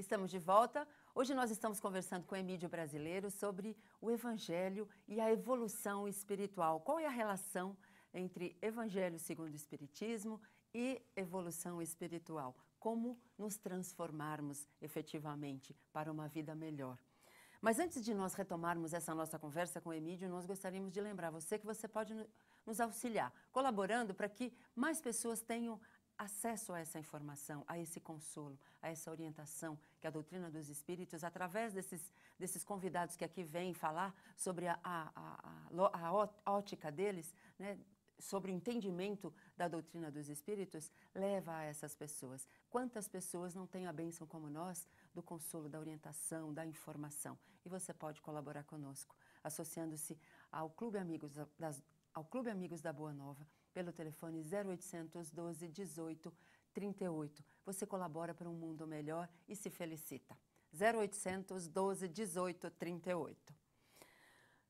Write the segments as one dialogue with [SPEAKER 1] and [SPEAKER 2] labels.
[SPEAKER 1] Estamos de volta. Hoje nós estamos conversando com o Emídio Brasileiro sobre o Evangelho e a evolução espiritual. Qual é a relação entre Evangelho segundo o Espiritismo e evolução espiritual? Como nos transformarmos efetivamente para uma vida melhor? Mas antes de nós retomarmos essa nossa conversa com o Emídio, nós gostaríamos de lembrar você que você pode nos auxiliar, colaborando para que mais pessoas tenham acesso a essa informação, a esse consolo, a essa orientação que a doutrina dos espíritos, através desses convidados que aqui vêm falar sobre a ótica deles, né, sobre o entendimento da doutrina dos espíritos, leva a essas pessoas. Quantas pessoas não têm a bênção como nós do consolo, da orientação, da informação? E você pode colaborar conosco, associando-se ao Clube Amigos da Boa Nova, pelo telefone 0800 12 18 38. Você colabora para um mundo melhor e se felicita. 0800 12 18 38.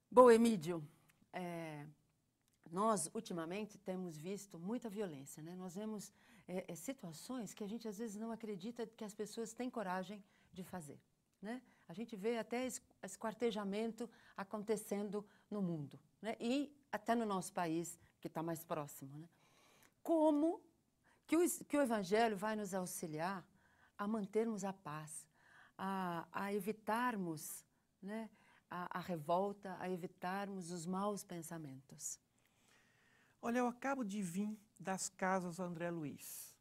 [SPEAKER 1] Bom, Emídio, nós ultimamente temos visto muita violência, né? Nós vemos situações que a gente às vezes não acredita que as pessoas têm coragem de fazer, né? A gente vê até esquartejamento acontecendo no mundo, né? E até no nosso país, que está mais próximo, né? Como que o Evangelho vai nos auxiliar a mantermos a paz, a evitarmos, né, a revolta, a evitarmos os maus pensamentos?
[SPEAKER 2] Olha, eu acabo de vir das casas André Luiz,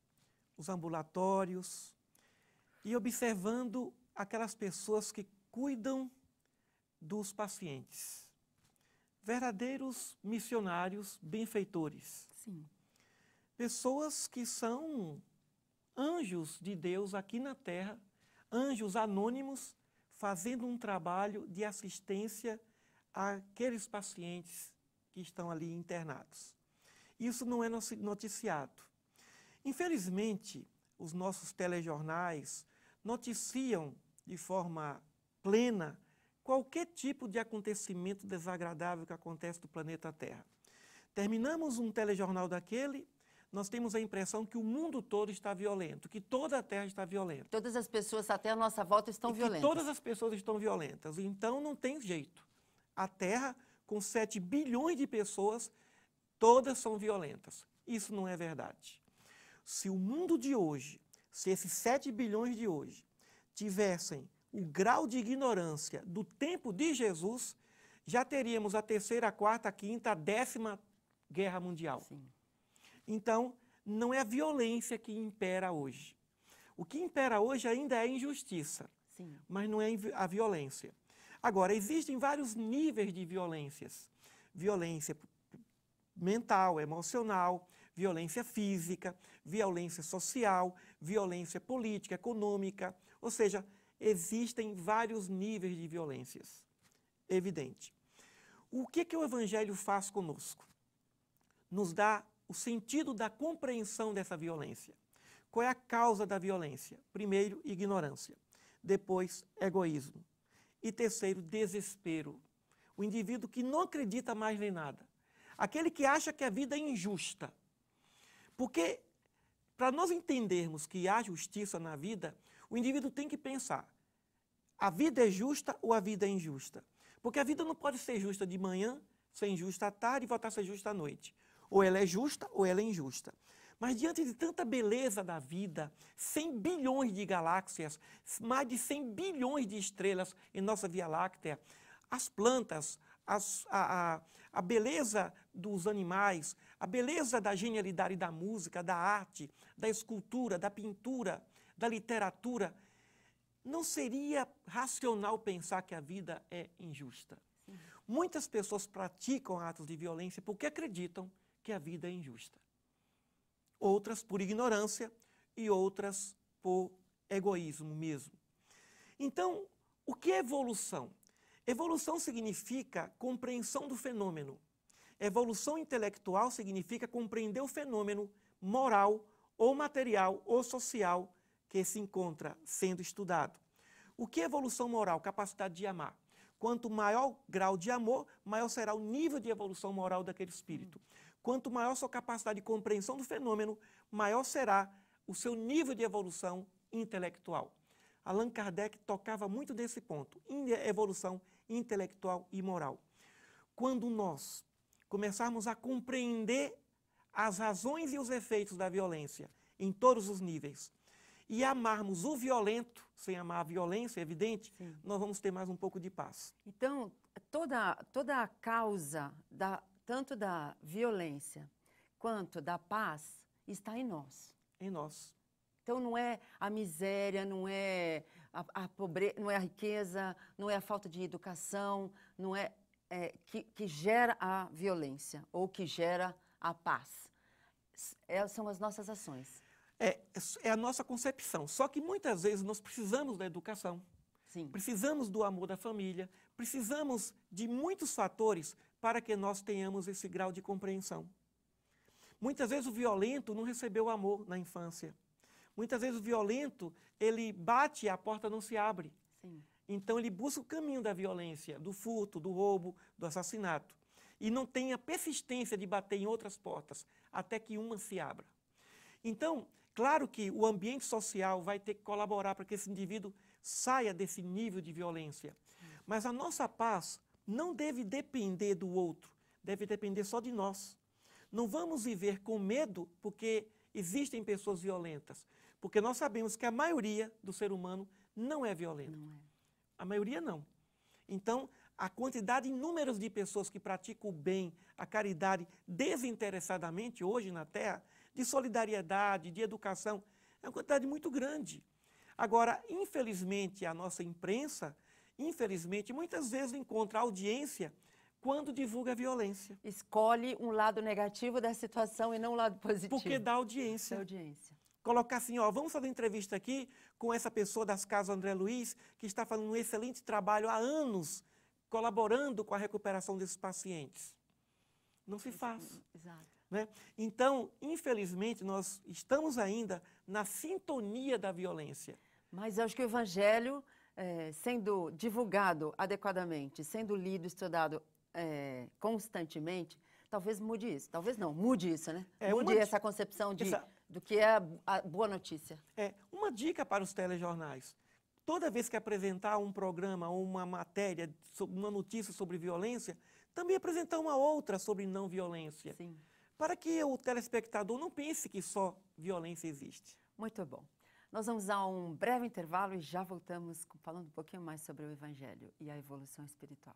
[SPEAKER 2] os ambulatórios, e observando aquelas pessoas que cuidam dos pacientes. Verdadeiros missionários, benfeitores.
[SPEAKER 1] Sim.
[SPEAKER 2] Pessoas que são anjos de Deus aqui na Terra, anjos anônimos, fazendo um trabalho de assistência àqueles pacientes que estão ali internados. Isso não é noticiado. Infelizmente, os nossos telejornais noticiam de forma plena qualquer tipo de acontecimento desagradável que acontece no planeta Terra. Terminamos um telejornal daquele, nós temos a impressão que o mundo todo está violento, que toda a Terra está violenta.
[SPEAKER 1] Todas as pessoas até a nossa volta estão violentas.
[SPEAKER 2] Que todas as pessoas estão violentas. Então não tem jeito. A Terra, com 7 bilhões de pessoas, todas são violentas. Isso não é verdade. Se o mundo de hoje, se esses 7 bilhões de hoje, tivessem o grau de ignorância do tempo de Jesus, já teríamos a 3ª, a 4ª, a 5ª, a 10ª Guerra Mundial.
[SPEAKER 1] Sim.
[SPEAKER 2] Então, não é a violência que impera hoje. O que impera hoje ainda é a injustiça,
[SPEAKER 1] Sim.
[SPEAKER 2] mas não é a violência. Agora, existem vários níveis de violências. Violência mental, emocional, violência física, violência social, violência política, econômica, ou seja, existem vários níveis de violências, evidente. O que o Evangelho faz conosco? Nos dá o sentido da compreensão dessa violência. Qual é a causa da violência? Primeiro, ignorância. Depois, egoísmo. E terceiro, desespero. O indivíduo que não acredita mais em nada. Aquele que acha que a vida é injusta. Porque, para nós entendermos que há justiça na vida, o indivíduo tem que pensar, a vida é justa ou a vida é injusta? Porque a vida não pode ser justa de manhã, ser injusta à tarde e voltar a ser justa à noite. Ou ela é justa ou ela é injusta. Mas diante de tanta beleza da vida, 100 bilhões de galáxias, mais de 100 bilhões de estrelas em nossa Via Láctea, as plantas, a beleza dos animais, a beleza da genialidade da música, da arte, da escultura, da pintura, da literatura, não seria racional pensar que a vida é injusta.
[SPEAKER 1] Sim.
[SPEAKER 2] Muitas pessoas praticam atos de violência porque acreditam que a vida é injusta. Outras por ignorância e outras por egoísmo mesmo. Então, o que é evolução? Evolução significa compreensão do fenômeno. Evolução intelectual significa compreender o fenômeno moral ou material ou social que se encontra sendo estudado. O que é evolução moral? Capacidade de amar. Quanto maior grau de amor, maior será o nível de evolução moral daquele espírito. Quanto maior sua capacidade de compreensão do fenômeno, maior será o seu nível de evolução intelectual. Allan Kardec tocava muito desse ponto, evolução intelectual e moral. Quando nós começarmos a compreender as razões e os efeitos da violência em todos os níveis e amarmos o violento, sem amar a violência, é evidente, sim, nós vamos ter mais um pouco de paz.
[SPEAKER 1] Então, toda a causa, tanto da violência quanto da paz, está em nós.
[SPEAKER 2] Em nós.
[SPEAKER 1] Então, não é a miséria, não é a pobreza, não é a riqueza, não é a falta de educação, não é, que gera a violência ou que gera a paz. São as nossas ações.
[SPEAKER 2] É a nossa concepção. Só que muitas vezes nós precisamos da educação.
[SPEAKER 1] Sim.
[SPEAKER 2] Precisamos do amor da família, precisamos de muitos fatores para que nós tenhamos esse grau de compreensão. Muitas vezes o violento não recebeu amor na infância. Muitas vezes o violento, ele bate e a porta não se abre.
[SPEAKER 1] Sim.
[SPEAKER 2] Então ele busca o caminho da violência, do furto, do roubo, do assassinato. E não tem a persistência de bater em outras portas, até que uma se abra. Então, claro que o ambiente social vai ter que colaborar para que esse indivíduo saia desse nível de violência. Mas a nossa paz não deve depender do outro, deve depender só de nós. Não vamos viver com medo porque existem pessoas violentas, porque nós sabemos que a maioria do ser humano não é violenta.
[SPEAKER 1] Não é.
[SPEAKER 2] A maioria não. Então, a quantidade em números de pessoas que praticam o bem, a caridade desinteressadamente hoje na Terra, de solidariedade, de educação, é uma quantidade muito grande. Agora, infelizmente, a nossa imprensa, muitas vezes encontra audiência quando divulga a violência.
[SPEAKER 1] Escolhe um lado negativo da situação e não um lado positivo.
[SPEAKER 2] Porque dá audiência.
[SPEAKER 1] Dá audiência.
[SPEAKER 2] Colocar assim, ó, vamos fazer entrevista aqui com essa pessoa das Casas André Luiz, que está fazendo um excelente trabalho há anos, colaborando com a recuperação desses pacientes. Não se faz.
[SPEAKER 1] Exato.
[SPEAKER 2] Né? Então, infelizmente, nós estamos ainda na sintonia da violência.
[SPEAKER 1] Mas eu acho que o Evangelho, sendo divulgado adequadamente, sendo lido, estudado constantemente, talvez mude isso. Talvez não, mude isso, né? Mude essa concepção do que é a boa notícia.
[SPEAKER 2] Uma dica para os telejornais. Toda vez que apresentar um programa ou uma matéria, uma notícia sobre violência, também apresentar uma outra sobre não violência.
[SPEAKER 1] Sim.
[SPEAKER 2] Para que o telespectador não pense que só violência existe.
[SPEAKER 1] Muito bom. Nós vamos a um breve intervalo e já voltamos falando um pouquinho mais sobre o Evangelho e a evolução espiritual.